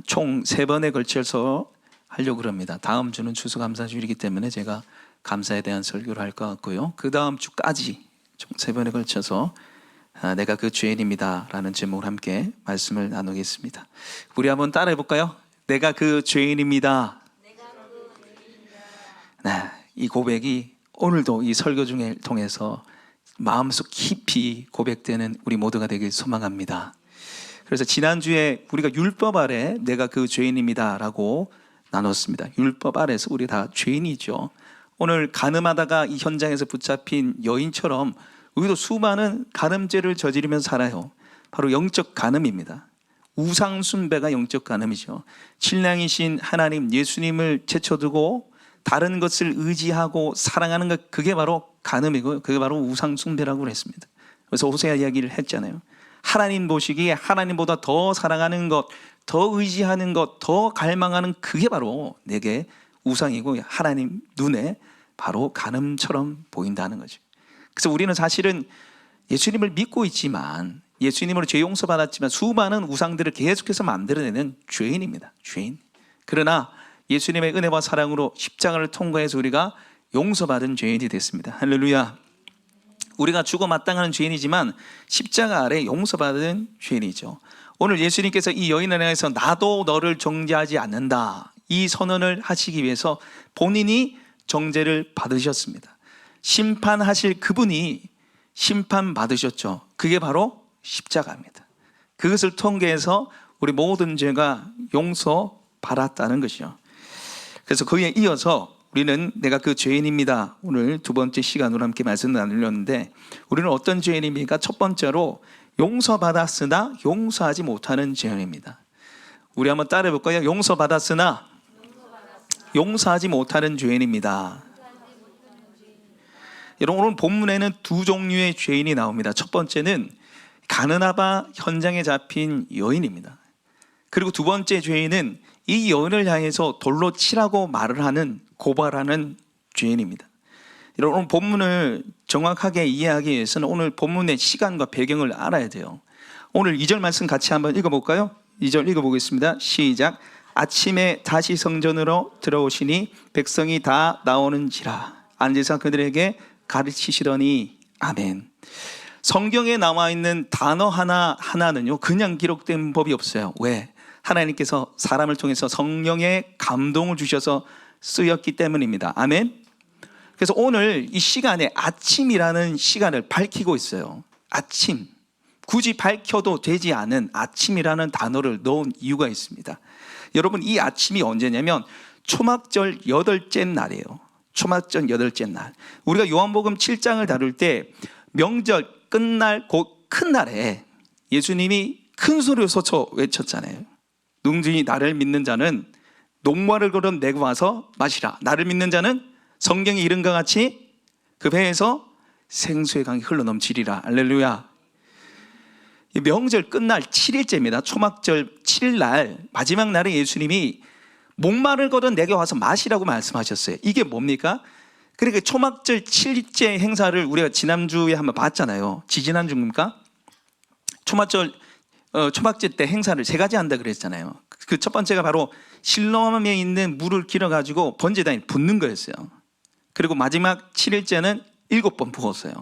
총 3번에 걸쳐서 하려고 합니다. 다음 주는 추수감사주일이기 때문에 제가 감사에 대한 설교를 할 것 같고요. 그 다음 주까지 총 3번에 걸쳐서 내가 그 죄인입니다 라는 제목으로 함께 말씀을 나누겠습니다. 우리 한번 따라해 볼까요? 내가 그 죄인입니다. 네, 이 고백이 오늘도 이 설교 중에 통해서 마음속 깊이 고백되는 우리 모두가 되길 소망합니다. 그래서 지난주에 우리가 율법 아래 내가 그 죄인입니다 라고 나눴습니다. 율법 아래서 우리 다 죄인이죠. 오늘 간음하다가 이 현장에서 붙잡힌 여인처럼 우리도 수많은 간음죄를 저지르면서 살아요. 바로 영적 간음입니다. 우상 숭배가 영적 간음이죠. 신랑이신 하나님 예수님을 제쳐두고 다른 것을 의지하고 사랑하는 것, 그게 바로 간음이고요. 그게 바로 우상 숭배라고 그랬습니다. 그래서 호세아 이야기를 했잖아요. 하나님 보시기에 하나님보다 더 사랑하는 것, 더 의지하는 것, 더 갈망하는 그게 바로 내게 우상이고 하나님 눈에 바로 간음처럼 보인다는 거죠. 그래서 우리는 사실은 예수님을 믿고 있지만, 예수님으로 죄 용서받았지만 수많은 우상들을 계속해서 만들어내는 죄인입니다. 죄인. 그러나 예수님의 은혜와 사랑으로 십자가를 통과해서 우리가 용서받은 죄인이 됐습니다. 할렐루야. 우리가 죽어 마땅한 죄인이지만 십자가 아래 용서받은 죄인이죠. 오늘 예수님께서 이 여인을 향해서 나도 너를 정죄하지 않는다, 이 선언을 하시기 위해서 본인이 정죄를 받으셨습니다. 심판하실 그분이 심판받으셨죠. 그게 바로 십자가입니다. 그것을 통해서 우리 모든 죄가 용서받았다는 것이죠. 그래서 거기에 이어서 우리는 내가 그 죄인입니다, 오늘 두 번째 시간으로 함께 말씀을 나누려는데, 우리는 어떤 죄인입니까? 첫 번째로 용서받았으나 용서하지 못하는 죄인입니다. 우리 한번 따라해 볼까요? 용서받았으나 용서하지 못하는 죄인입니다. 여러분, 오늘 본문에는 두 종류의 죄인이 나옵니다. 첫 번째는 가느나바 현장에 잡힌 여인입니다. 그리고 두 번째 죄인은 이 여인을 향해서 돌로 치라고 말을 하는, 고발하는 죄인입니다. 여러분, 오늘 본문을 정확하게 이해하기 위해서는 오늘 본문의 시간과 배경을 알아야 돼요. 오늘 2절 말씀 같이 한번 읽어볼까요? 2절 읽어보겠습니다. 시작. 아침에 다시 성전으로 들어오시니 백성이 다 나오는지라 앉으사 그들에게 가르치시더니. 아멘. 성경에 나와 있는 단어 하나는요 그냥 기록된 법이 없어요. 왜? 하나님께서 사람을 통해서 성령의 감동을 주셔서 쓰였기 때문입니다. 아멘. 그래서 오늘 이 시간에 아침이라는 시간을 밝히고 있어요. 아침, 굳이 밝혀도 되지 않은 아침이라는 단어를 넣은 이유가 있습니다. 여러분, 이 아침이 언제냐면 초막절 8째 날이에요. 초막절 8째 날. 우리가 요한복음 7장을 다룰 때 명절 끝날 곧 큰 날에 예수님이 큰 소리로 소쳐 외쳤잖아요. 능히 나를 믿는 자는 녹말을 걸어 내고 와서 마시라. 나를 믿는 자는 성경의 이름과 같이 그 배에서 생수의 강이 흘러넘치리라. 할렐루야. 명절 끝날 7일째입니다. 초막절 7일 마지막 날에 예수님이 목마를 걸어 내게 와서 마시라고 말씀하셨어요. 이게 뭡니까? 그러니까 초막절 7일째 행사를 우리가 지난주에 한번 봤잖아요. 지지난주입니까? 초막절 때 행사를 3가지 한다 그랬잖아요. 그 첫 번째가 바로 실로암에 있는 물을 길어가지고 번제단에 붓는 거였어요. 그리고 마지막 7일째는 7번 부었어요.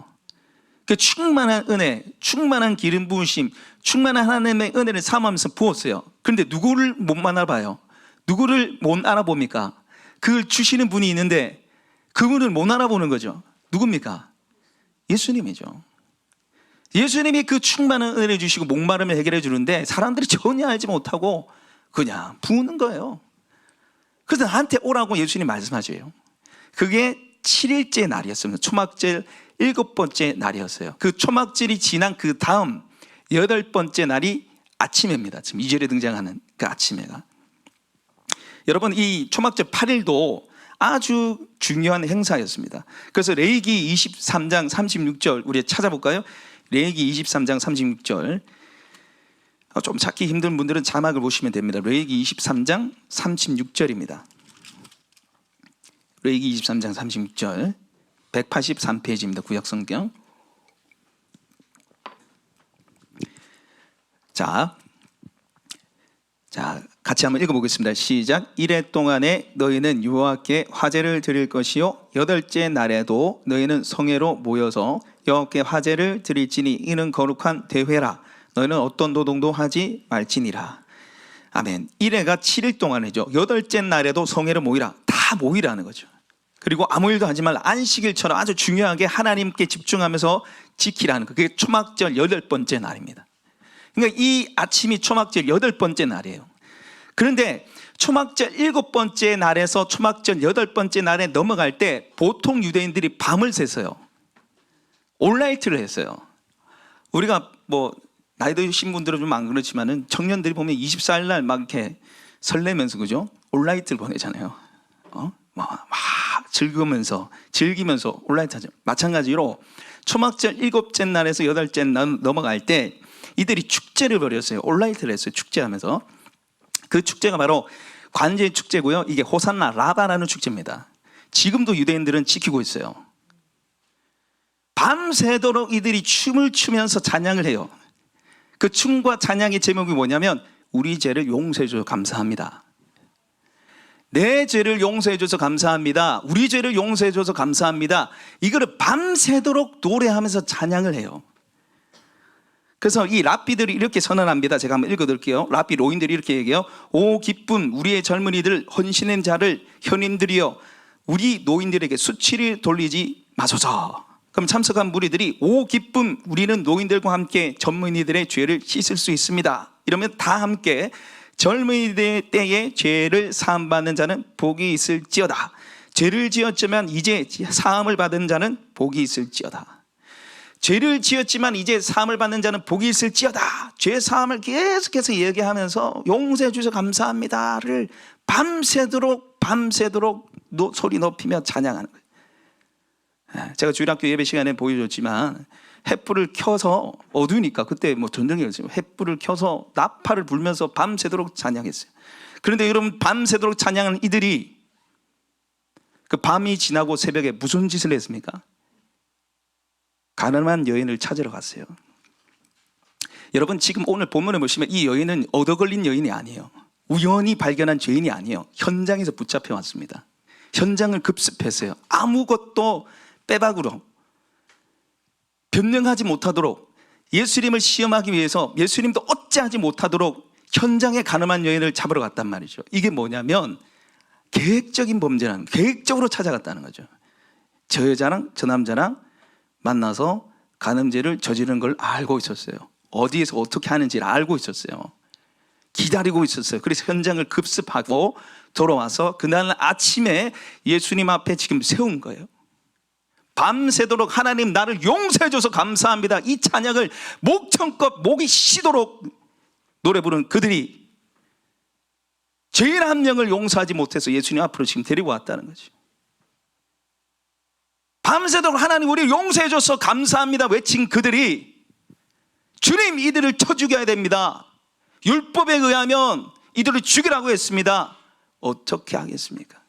그 충만한 은혜, 충만한 기름 부으심, 충만한 하나님의 은혜를 삼으면서 부었어요. 그런데 누구를 못 만나봐요? 누구를 못 알아봅니까? 그걸 주시는 분이 있는데 그분을 못 알아보는 거죠. 누굽니까? 예수님이죠. 예수님이 그 충만한 은혜를 주시고 목마름을 해결해 주는데 사람들이 전혀 알지 못하고 그냥 부는 거예요. 그래서 나한테 오라고 예수님 말씀하셔요. 그게 7일째 날이었습니다. 초막절 7번째 날이었어요. 그 초막절이 지난 그 다음 8번째 날이 아침입니다. 지금 2절에 등장하는 그 아침에가. 여러분, 이 초막절 8일도 아주 중요한 행사였습니다. 그래서 레위기 23장 36절 우리 찾아볼까요? 레위기 23장 36절. 좀 찾기 힘든 분들은 자막을 보시면 됩니다. 레위기 23장 36절입니다. 레위기 23장 36절 183페이지입니다. 구약성경. 자, 같이 한번 읽어보겠습니다. 시작. 이레 동안에 너희는 여호와께 화제를 드릴 것이요 여덟째 날에도 너희는 성회로 모여서 여호와께 화제를 드릴지니 이는 거룩한 대회라. 너희는 어떤 노동도 하지 말지니라. 아멘. 이레가 7일 동안이죠. 여덟째 날에도 성회로 모이라. 다 모이라는 거죠. 그리고 아무 일도 하지 말라. 안식일처럼 아주 중요하게 하나님께 집중하면서 지키라는 거. 그게 초막절 8번째 날입니다. 그러니까 이 아침이 초막절 8번째 날이에요. 그런데 초막절 7번째 날에서 초막절 8번째 날에 넘어갈 때 보통 유대인들이 밤을 샜어요. 올라이트를 했어요. 우리가 뭐 나이 드신 분들은 좀 안 그렇지만은 청년들이 보면 24일 날 막 이렇게 설레면서 그죠? 올라이트를 보내잖아요. 막 즐기면서 올라이트 하죠. 마찬가지로 초막절 7째 날에서 8째 날 넘어갈 때 이들이 축제를 벌였어요. 올라이트를 했어요. 축제하면서. 그 축제가 바로 관제의 축제고요. 이게 호산나 라바라는 축제입니다. 지금도 유대인들은 지키고 있어요. 밤새도록 이들이 춤을 추면서 찬양을 해요. 그 춤과 찬양의 제목이 뭐냐면 우리 죄를 용서해 줘서 감사합니다. 내 죄를 용서해 줘서 감사합니다. 우리 죄를 용서해 줘서 감사합니다. 이거를 밤새도록 노래하면서 찬양을 해요. 그래서 이 랍비들이 이렇게 선언합니다. 제가 한번 읽어드릴게요. 랍비 로인들이 이렇게 얘기해요. 오 기쁨 우리의 젊은이들 헌신한 자를 현인들이여 우리 노인들에게 수치를 돌리지 마소서. 그럼 참석한 무리들이 오 기쁨 우리는 노인들과 함께 젊은이들의 죄를 씻을 수 있습니다. 이러면 다 함께 젊은이들 때에 죄를 사함받는 자는 복이 있을지어다. 죄를 지었지만 이제 사함을 받은 자는 복이 있을지어다. 죄를 지었지만 이제 사함을 받는 자는 복이 있을지어다. 죄 사함을 계속해서 얘기하면서 용서해 주셔서 감사합니다를 밤새도록 소리 높이며 찬양하는 거예요. 제가 주일학교 예배 시간에 보여줬지만 횃불을 켜서 어두우니까 그때 뭐 전쟁이었어요. 횃불을 켜서 나팔을 불면서 밤새도록 찬양했어요. 그런데 여러분 밤새도록 찬양하는 이들이 그 밤이 지나고 새벽에 무슨 짓을 했습니까? 가늠한 여인을 찾으러 갔어요. 여러분 지금 오늘 본문에 보시면 이 여인은 얻어 걸린 여인이 아니에요. 우연히 발견한 죄인이 아니에요. 현장에서 붙잡혀 왔습니다. 현장을 급습했어요. 아무것도 빼박으로 변명하지 못하도록 예수님을 시험하기 위해서 예수님도 어찌하지 못하도록 현장에 가늠한 여인을 잡으러 갔단 말이죠. 이게 뭐냐면 계획적인 범죄라는 계획적으로 찾아갔다는 거죠. 저 여자랑 저 남자랑 만나서 간음죄를 저지른 걸 알고 있었어요. 어디에서 어떻게 하는지를 알고 있었어요. 기다리고 있었어요. 그래서 현장을 급습하고 돌아와서 그날 아침에 예수님 앞에 지금 세운 거예요. 밤새도록 하나님 나를 용서해 줘서 감사합니다. 이 찬양을 목청껏 목이 쉬도록 노래 부르는 그들이 죄인 한 명을 용서하지 못해서 예수님 앞으로 지금 데리고 왔다는 거죠. 밤새도록 하나님 우리를 용서해 줘서 감사합니다 외친 그들이 주님 이들을 쳐 죽여야 됩니다. 율법에 의하면 이들을 죽이라고 했습니다. 어떻게 하겠습니까?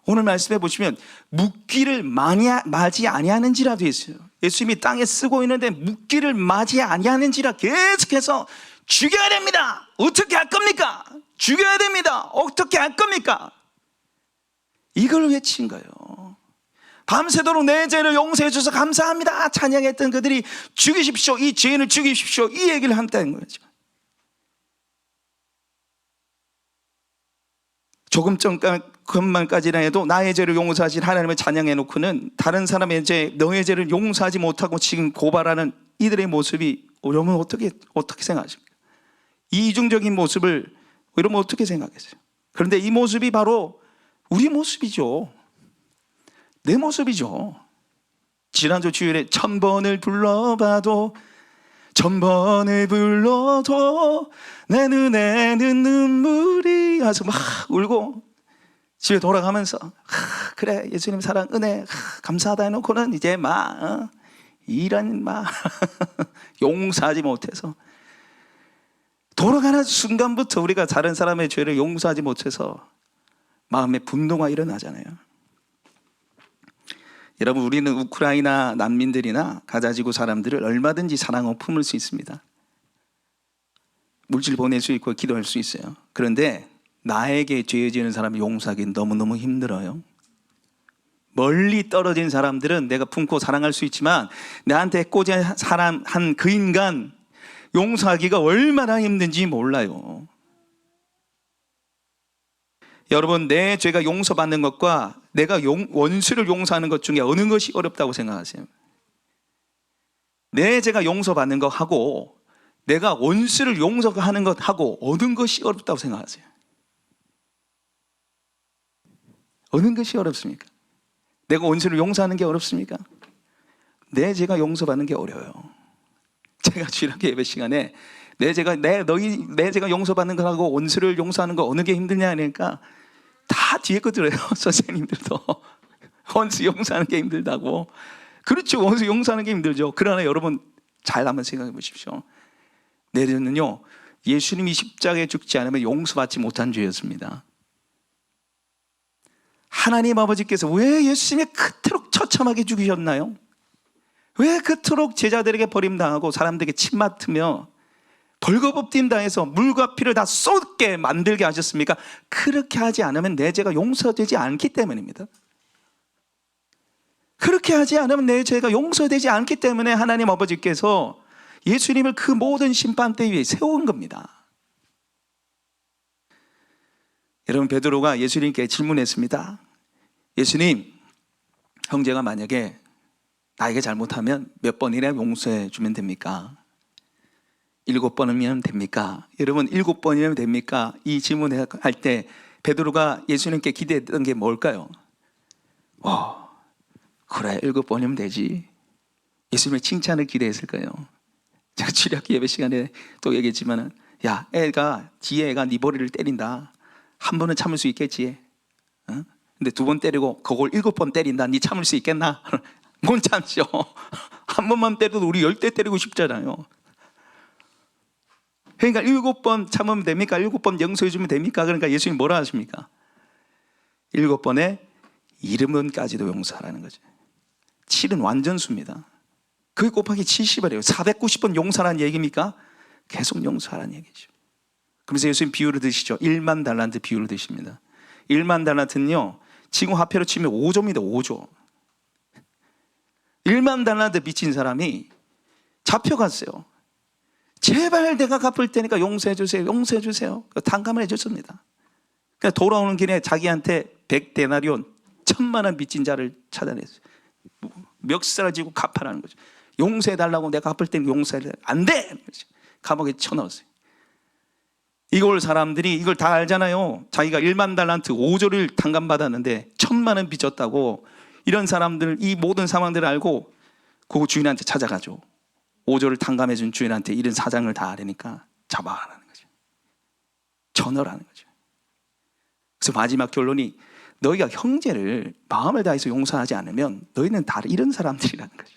오늘 말씀해 보시면 묻기를 맞이 아니하는지라 되어 있어요. 예수님이 땅에 쓰고 있는데 묻기를 맞이 아니하는지라 계속해서 죽여야 됩니다. 어떻게 할 겁니까? 죽여야 됩니다. 어떻게 할 겁니까? 이걸 외친 거예요. 밤새도록 내 죄를 용서해 주셔서 감사합니다 찬양했던 그들이 죽이십시오, 이 죄인을 죽이십시오, 이 얘기를 한다는 거죠. 조금 전까지나 해도 나의 죄를 용서하신 하나님을 찬양해 놓고는 다른 사람의 죄, 너의 죄를 용서하지 못하고 지금 고발하는 이들의 모습이 여러분 어떻게 생각하십니까? 이중적인 모습을 여러분 어떻게 생각하세요? 그런데 이 모습이 바로 우리 모습이죠. 내 모습이죠. 지난주 주일에 1000번을 불러봐도 1000번을 불러도 내 눈에는 눈물이 와서 막 울고 집에 돌아가면서 그래 예수님 사랑 은혜 감사하다 해놓고는 이제 막 이런 막 용서하지 못해서 돌아가는 순간부터 우리가 다른 사람의 죄를 용서하지 못해서 마음에 분노가 일어나잖아요. 여러분 우리는 우크라이나 난민들이나 가자지구 사람들을 얼마든지 사랑하고 품을 수 있습니다. 물질 보낼 수 있고 기도할 수 있어요. 그런데 나에게 죄 지는 사람을 용서하기 너무너무 힘들어요. 멀리 떨어진 사람들은 내가 품고 사랑할 수 있지만 나한테 꽂은 사람 한 그 인간 용서하기가 얼마나 힘든지 몰라요. 여러분, 내 죄가 용서받는 것과 내가 원수를 용서하는 것 중에 어느 것이 어렵다고 생각하세요? 내 죄가 용서받는 것하고 내가 원수를 용서하는 것하고 어느 것이 어렵다고 생각하세요? 어느 것이 어렵습니까? 내가 원수를 용서하는 게 어렵습니까? 내 죄가 용서받는 게 어려워요. 제가 주일학교 예배 시간에 내 죄가 용서받는 거하고 원수를 용서하는 거 어느 게 힘드냐 하니까 다 뒤에 거 들어요. 선생님들도 원수 용서하는 게 힘들다고. 그렇죠, 원수 용서하는 게 힘들죠. 그러나 여러분 잘 한번 생각해 보십시오. 내 죄는요, 예수님이 십자가에 죽지 않으면 용서받지 못한 죄였습니다. 하나님 아버지께서 왜 예수님이 그토록 처참하게 죽으셨나요? 왜 그토록 제자들에게 버림당하고 사람들에게 침 맡으며 벌거벗김 당해서 물과 피를 다 쏟게 만들게 하셨습니까? 그렇게 하지 않으면 내 죄가 용서되지 않기 때문입니다. 그렇게 하지 않으면 내 죄가 용서되지 않기 때문에 하나님 아버지께서 예수님을 그 모든 심판대 위에 세운 겁니다. 여러분, 베드로가 예수님께 질문했습니다. 예수님, 형제가 만약에 나에게 잘못하면 몇 번이나 용서해 주면 됩니까? 7번이면 됩니까? 여러분, 7번이면 됩니까? 이 질문을 할 때 베드로가 예수님께 기대했던 게 뭘까요? 그래, 7번이면 되지. 예수님의 칭찬을 기대했을까요? 제가 주일학교 예배 시간에 또 얘기했지만, 야, 뒤에 애가 네 머리를 때린다. 한 번은 참을 수 있겠지. 어? 근데 2번 때리고 그걸 7번 때린다. 네 참을 수 있겠나? 못 참죠. 한 번만 때려도 우리 10대 때리고 싶잖아요. 그러니까 7번 참으면 됩니까? 7번 용서해 주면 됩니까? 그러니까 예수님 뭐라 하십니까? 7번에 70번까지도 용서하라는 거죠. 7은 완전수입니다. 그게 곱하기 70이래요. 490번 용서하라는 얘기입니까? 계속 용서하라는 얘기죠. 그래서 예수님 비유를 드시죠. 1만 달란트 비유를 드십니다. 1만 달란트는요, 지금 화폐로 치면 5조입니다. 5조. 1만 달란트 빚진 사람이 잡혀갔어요. 제발 내가 갚을 테니까 용서해 주세요. 용서해 주세요. 탕감을 해줬습니다. 그러니까 돌아오는 길에 자기한테 100데나리온 1000만 원 빚진 자를 찾아냈어요. 멱살을 쥐고 갚아라는 거죠. 용서해달라고 내가 갚을 때는 용서해. 안 돼! 감옥에 쳐넣었어요. 이걸 사람들이 이걸 다 알잖아요. 자기가 1만 달란트 5조를 탕감받았는데 1000만 원 빚졌다고. 이런 사람들, 이 모든 상황들을 알고 그 주인한테 찾아가죠. 5조를 탕감해준 주인한테 이런 사장을 다 아려니까 잡아라는 거죠. 전어라는 거죠. 그래서 마지막 결론이, 너희가 형제를 마음을 다해서 용서하지 않으면 너희는 다 이런 사람들이라는 거죠.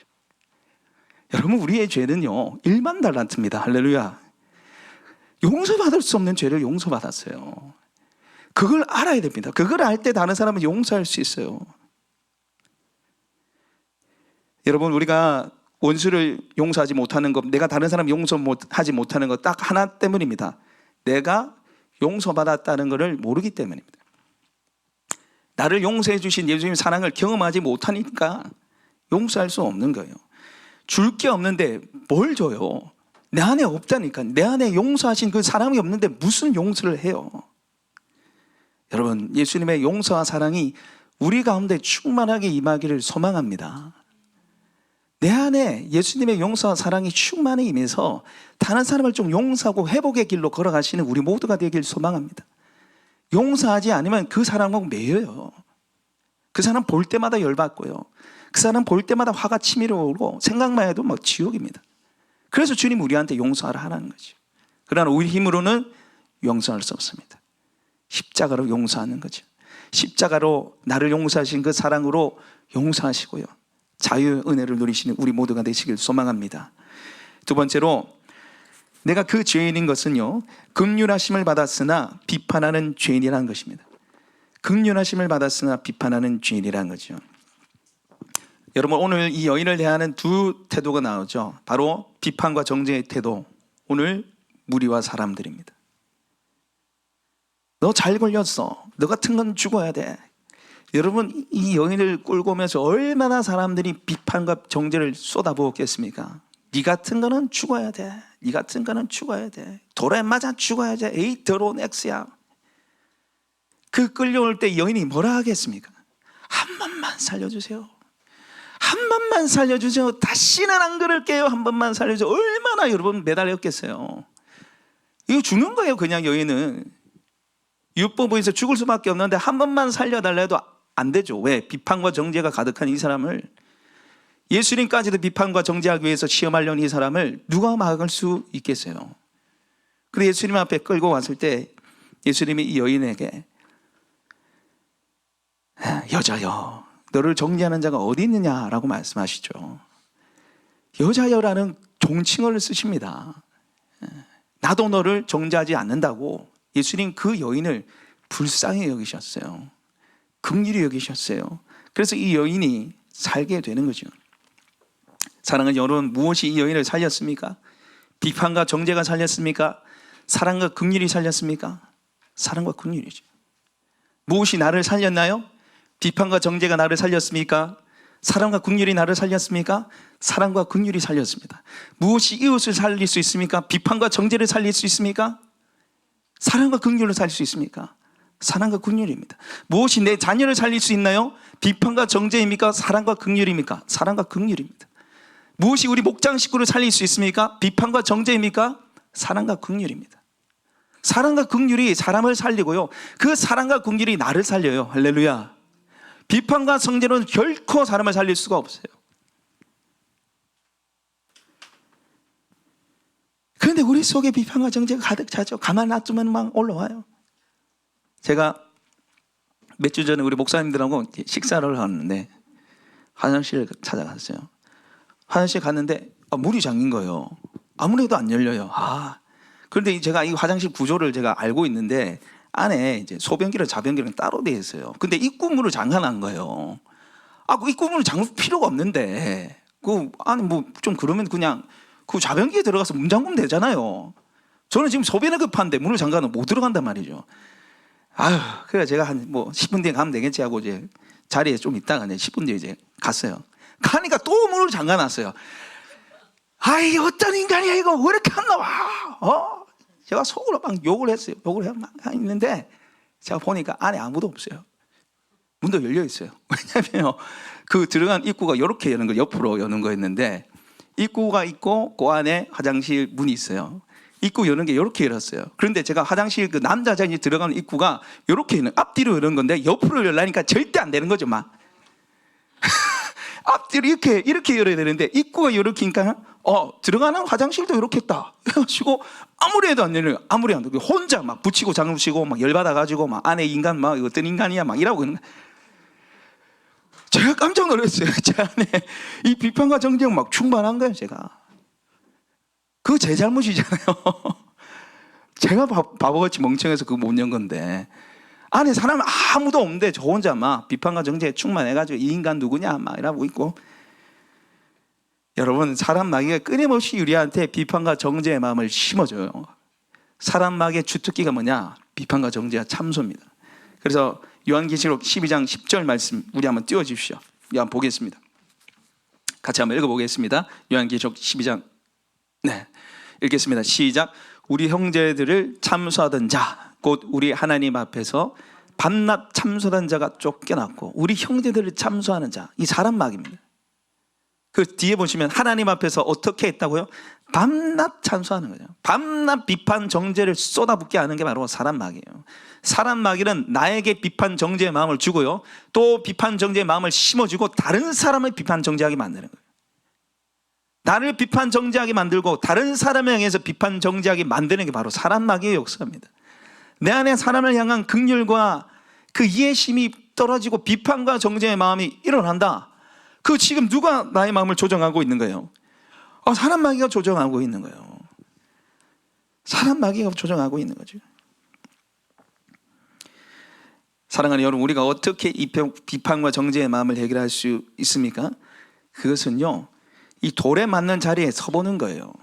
여러분, 우리의 죄는요 1만 달란트입니다. 할렐루야. 용서받을 수 없는 죄를 용서받았어요. 그걸 알아야 됩니다. 그걸 알 때 다른 사람은 용서할 수 있어요. 여러분, 우리가 원수를 용서하지 못하는 것, 내가 다른 사람 용서하지 못하는 것 딱 하나 때문입니다. 내가 용서받았다는 것을 모르기 때문입니다. 나를 용서해 주신 예수님의 사랑을 경험하지 못하니까 용서할 수 없는 거예요. 줄 게 없는데 뭘 줘요? 내 안에 없다니까. 내 안에 용서하신 그 사랑이 없는데 무슨 용서를 해요? 여러분, 예수님의 용서와 사랑이 우리 가운데 충만하게 임하기를 소망합니다. 내 안에 예수님의 용서와 사랑이 충만히 임해서 다른 사람을 좀 용서하고 회복의 길로 걸어가시는 우리 모두가 되길 소망합니다. 용서하지 않으면 그 사람하고 매여요. 그 사람 볼 때마다 열받고요. 그 사람 볼 때마다 화가 치밀어 오르고 생각만 해도 막 지옥입니다. 그래서 주님 우리한테 용서하라 하라는 거죠. 그러나 우리 힘으로는 용서할 수 없습니다. 십자가로 용서하는 거죠. 십자가로 나를 용서하신 그 사랑으로 용서하시고요, 자유의 은혜를 누리시는 우리 모두가 되시길 소망합니다. 두 번째로, 내가 그 죄인인 것은요, 긍휼하심을 받았으나 비판하는 죄인이라는 것입니다. 긍휼하심을 받았으나 비판하는 죄인이라는 거죠. 여러분, 오늘 이 여인을 대하는 두 태도가 나오죠. 바로 비판과 정죄의 태도. 오늘 무리와 사람들입니다. 너 잘 걸렸어. 너 같은 건 죽어야 돼. 여러분, 이 여인을 끌고 오면서 얼마나 사람들이 비판과 정죄를 쏟아부었겠습니까? 네 같은 거는 죽어야 돼. 네 같은 거는 죽어야 돼. 돌에 맞아 죽어야 돼. 에이 더러운 X야. 그 끌려올 때 여인이 뭐라 하겠습니까? 한 번만 살려주세요. 한 번만 살려주세요. 다시는 안 그럴게요. 한 번만 살려주세요. 얼마나 여러분 매달렸겠어요. 이거 죽는 거예요. 그냥 여인은 율법에서 죽을 수밖에 없는데 한 번만 살려달라 해도 안 되죠. 왜? 비판과 정죄가 가득한 이 사람을, 예수님까지도 비판과 정죄하기 위해서 시험하려는 이 사람을 누가 막을 수 있겠어요? 그래서 예수님 앞에 끌고 왔을 때 예수님이 이 여인에게 여자여, 너를 정죄하는 자가 어디 있느냐라고 말씀하시죠. 여자여라는 종칭어를 쓰십니다. 나도 너를 정죄하지 않는다고 예수님 그 여인을 불쌍히 여기셨어요. 긍휼히 여기셨어요. 그래서 이 여인이 살게 되는 거죠. 사랑하는 여러분, 무엇이 이 여인을 살렸습니까? 비판과 정죄가 살렸습니까? 사랑과 긍휼이 살렸습니까? 사랑과 긍휼이죠. 무엇이 나를 살렸나요? 비판과 정죄가 나를 살렸습니까? 사랑과 긍휼이 나를 살렸습니까? 사랑과 긍휼이 살렸습니다. 무엇이 이웃을 살릴 수 있습니까? 비판과 정죄를 살릴 수 있습니까? 사랑과 긍휼을 살릴 수 있습니까? 사랑과 긍휼입니다. 무엇이 내 자녀를 살릴 수 있나요? 비판과 정죄입니까? 사랑과 긍휼입니까? 사랑과 긍휼입니다. 무엇이 우리 목장 식구를 살릴 수 있습니까? 비판과 정죄입니까? 사랑과 긍휼입니다. 사랑과 긍휼이 사람을 살리고요, 그 사랑과 긍휼이 나를 살려요. 할렐루야. 비판과 정죄는 결코 사람을 살릴 수가 없어요. 그런데 우리 속에 비판과 정죄가 가득 차죠. 가만 놔두면 막 올라와요. 제가 몇 주 전에 우리 목사님들하고 식사를 하는데 화장실을 찾아갔어요. 화장실 갔는데 문이 잠긴 거예요. 아무래도 안 열려요. 그런데 제가 이 화장실 구조를 제가 알고 있는데 안에 이제 소변기랑 자변기랑 따로 되어 있어요. 근데 입구문을 잠가놓은 거예요. 그 입구문을 잠글 필요가 없는데 그 안에 뭐 좀 그러면 그냥 그 자변기에 들어가서 문 잠그면 되잖아요. 저는 지금 소변이 급한데 문을 잠가놓으면 못 들어간단 말이죠. 그래서 제가 한 10분 뒤에 가면 되겠지 하고 이제 자리에 좀 있다가 10분 뒤에 이제 갔어요. 가니까 또 문을 잠가놨어요. 이게 어떤 인간이야 이거, 왜 이렇게 안 나와? 제가 속으로 막 욕을 했어요. 욕을 했는데 제가 보니까 안에 아무도 없어요. 문도 열려 있어요. 왜냐하면 그 들어간 입구가 이렇게 여는 거, 옆으로 여는 거였는데 입구가 있고 그 안에 화장실 문이 있어요. 입구 여는 게 이렇게 열었어요. 그런데 제가 화장실 그 남자장이 들어가는 입구가 이렇게 여는, 앞뒤로 여는 건데 옆으로 열라니까 절대 안 되는 거죠, 막. 앞뒤로 이렇게 열어야 되는데 입구가 이렇게니까 들어가는 화장실도 이렇게 했다. 그래가지고 아무리 해도 안 열려요. 아무리 안 되고 혼자 막 붙이고 잠그시고 막 열받아가지고 막 안에 인간 막 어떤 인간이야 막 이러고 있는 거예요. 제가 깜짝 놀랐어요. 제 안에 이 비판과 정죄가 막 충만한 거예요. 제가 그거 제 잘못이잖아요. 제가 바보같이 멍청해서 그거 못 연 건데 안에 사람 아무도 없는데 저 혼자 막 비판과 정죄에 충만해가지고 이 인간 누구냐 막 이러고 있고. 여러분, 사람 마귀가 끊임없이 우리한테 비판과 정죄의 마음을 심어줘요. 사람 마귀의 주특기가 뭐냐? 비판과 정죄와 참소입니다. 그래서 요한계시록 12장 10절 말씀 우리 한번 띄워주십시오. 우리 한번 보겠습니다. 같이 한번 읽어보겠습니다. 요한계시록 12장 읽겠습니다. 시작. 우리 형제들을 참소하던 자, 곧 우리 하나님 앞에서 밤낮 참소하던 자가 쫓겨났고, 우리 형제들을 참소하는 자, 이 사람 마귀입니다. 그 뒤에 보시면 하나님 앞에서 어떻게 했다고요? 밤낮 참소하는 거죠. 밤낮 비판 정죄를 쏟아붓게 하는 게 바로 사람 마귀예요. 사람 마귀는 나에게 비판 정죄의 마음을 주고요, 또 비판 정죄의 마음을 심어주고 다른 사람을 비판 정죄하게 만드는 거예요. 나를 비판 정죄하게 만들고 다른 사람에 의해서 비판 정죄하게 만드는 게 바로 사람 마귀의 역사입니다. 내 안에 사람을 향한 긍휼과 그 이해심이 떨어지고 비판과 정죄의 마음이 일어난다. 그 지금 누가 나의 마음을 조정하고 있는 거예요? 사람 마귀가 조정하고 있는 거예요. 사람 마귀가 조정하고 있는 거죠. 사랑하는 여러분, 우리가 어떻게 이 비판과 정죄의 마음을 해결할 수 있습니까? 그것은요, 이 돌에 맞는 자리에 서보는 거예요.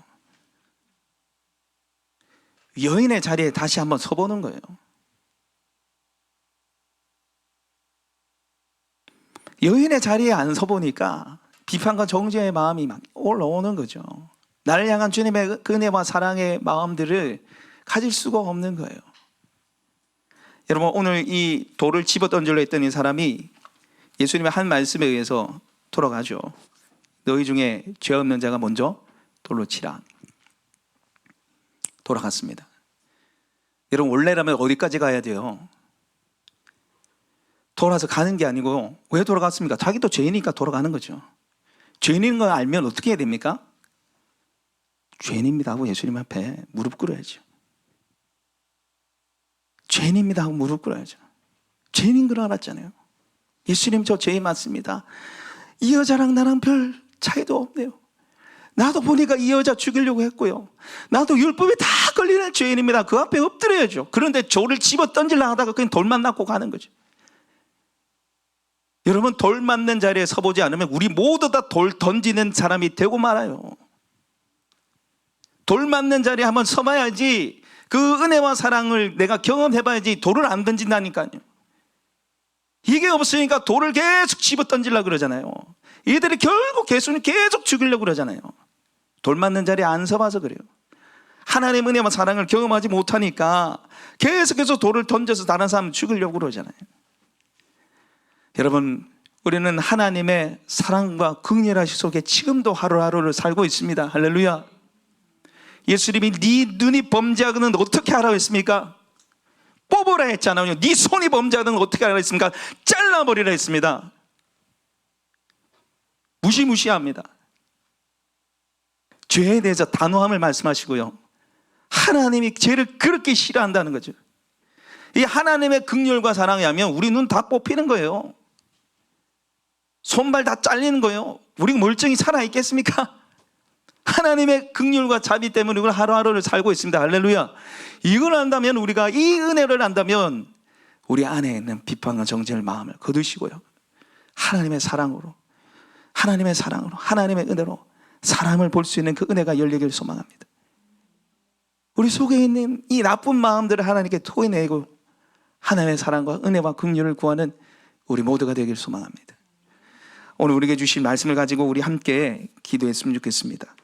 여인의 자리에 다시 한번 서보는 거예요. 여인의 자리에 안 서보니까 비판과 정죄의 마음이 막 올라오는 거죠. 나를 향한 주님의 은혜와 사랑의 마음들을 가질 수가 없는 거예요. 여러분, 오늘 이 돌을 집어 던지려 했던 이 사람이 예수님의 한 말씀에 의해서 돌아가죠. 너희 중에 죄 없는 자가 먼저 돌로 치라. 돌아갔습니다. 여러분, 원래라면 어디까지 가야 돼요? 돌아서 가는 게 아니고, 왜 돌아갔습니까? 자기도 죄인이니까 돌아가는 거죠. 죄인인 걸 알면 어떻게 해야 됩니까? 죄인입니다 하고 예수님 앞에 무릎 꿇어야죠. 죄인입니다 하고 무릎 꿇어야죠. 죄인인 걸 알았잖아요. 예수님, 저 죄인 맞습니다. 이 여자랑 나랑 별 차이도 없네요. 나도 보니까 이 여자 죽이려고 했고요. 나도 율법에 다 걸리는 죄인입니다. 그 앞에 엎드려야죠. 그런데 돌을 집어 던지려고 하다가 그냥 돌만 맞고 가는 거죠. 여러분, 돌 맞는 자리에 서보지 않으면 우리 모두 다 돌 던지는 사람이 되고 말아요. 돌 맞는 자리에 한번 서봐야지, 그 은혜와 사랑을 내가 경험해봐야지 돌을 안 던진다니까요. 이게 없으니까 돌을 계속 집어 던지려고 그러잖아요. 이들이 결국 예수님 계속 죽이려고 그러잖아요. 돌 맞는 자리에 안 서봐서 그래요. 하나님의 은혜와 사랑을 경험하지 못하니까 계속해서 돌을 던져서 다른 사람 죽이려고 그러잖아요. 여러분, 우리는 하나님의 사랑과 긍휼하심 속에 지금도 하루하루를 살고 있습니다. 할렐루야. 예수님이 네 눈이 범죄하거든 어떻게 하라고 했습니까? 뽑으라 했잖아요. 네 손이 범죄하거든 어떻게 하라고 했습니까? 잘라버리라 했습니다. 무시무시합니다. 죄에 대해서 단호함을 말씀하시고요, 하나님이 죄를 그렇게 싫어한다는 거죠. 이 하나님의 긍휼과 사랑이 하면 우리 눈 다 뽑히는 거예요. 손발 다 잘리는 거예요. 우리가 멀쩡히 살아있겠습니까? 하나님의 긍휼과 자비 때문에 우리가 하루하루를 살고 있습니다. 할렐루야. 이걸 안다면, 우리가 이 은혜를 안다면 우리 안에 있는 비판과 정죄의 마음을 거두시고요, 하나님의 사랑으로, 하나님의 은혜로 사람을 볼 수 있는 그 은혜가 열리기를 소망합니다. 우리 속에 있는 이 나쁜 마음들을 하나님께 토해내고 하나님의 사랑과 은혜와 긍휼을 구하는 우리 모두가 되기를 소망합니다. 오늘 우리에게 주신 말씀을 가지고 우리 함께 기도했으면 좋겠습니다.